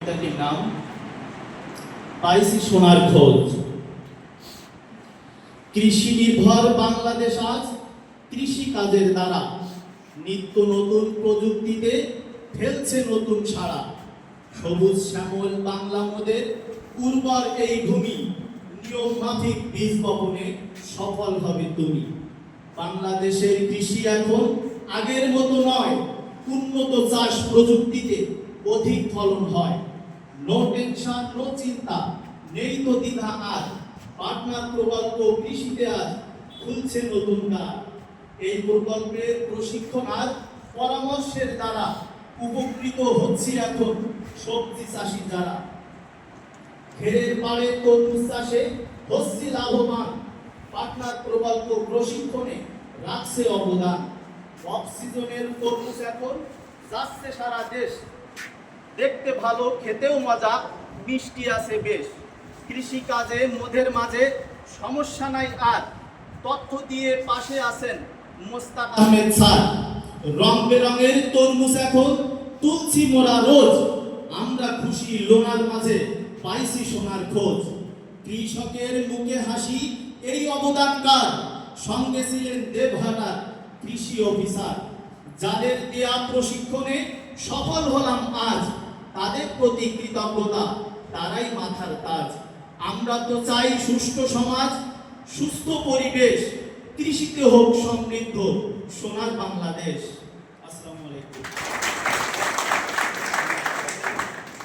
নাম পাইছি সোনার খোঁজ। কৃষি নির্ভর বাংলাদেশ আজ কৃষি কাজের দ্বারা নিত্য নতুন প্রযুক্তিতে ফেলছে নতুন সাড়া। সবুজ শ্যামল বাংলা মোদের উর্বর এই ভূমি, নিয়ম মাফিক বীজ বপনে সফল হবে তুমি। বাংলাদেশের কৃষি এখন আগের মতো নয়, উন্নত চাষ প্রযুক্তিতে অধিক ফলন হয়। নো টেনশন নো চিন্তা, নেই তো দ্বিধা আজ। পাটনার প্রকল্প কৃষিতে আজ খুলছে নতুন দ্বার। এই প্রকল্পের প্রশিক্ষণ আজ পরামর্শের দ্বারা উপকৃত হচ্ছে এখন সবজি চাষি যারা। ঘেরের পাড়ে তরমুজ চাষে হচ্ছে লাভবান, পাটনার প্রকল্প প্রশিক্ষণে রাখছে অবদান। অফ সিজনের তরমুজ এখন যাচ্ছে সারা দেশ, দেখতে ভালো খেতেও মজা, মিষ্টি আছে বেশ। কৃষি কাজে মোদের মাঝে সমস্যা নাই আর, তথ্য দিয়ে পাশে আছেন মোস্তাক আহমেদ স্যার। রং বেরঙের তরমুজ এখন তুলছি মোরা রোজ, আমরা খুশি লোনার মাঝে পাইছি সোনার খোঁজ। কৃষকের মুখে হাসি এই অবদান কার, সঙ্গে ছিলেন দেবহাটার কৃষি অফিসার। যাদের দেয়া প্রশিক্ষণে সফল হলাম আজ, তাদের প্রতি কৃতজ্ঞতা, তারাই মাথার তাজ। আমরা তো চাই সুষ্ঠু সমাজ, সুস্থ পরিবেশ, কৃষিতে হোক সমৃদ্ধ সোনার বাংলাদেশ। আসসালামু আলাইকুম।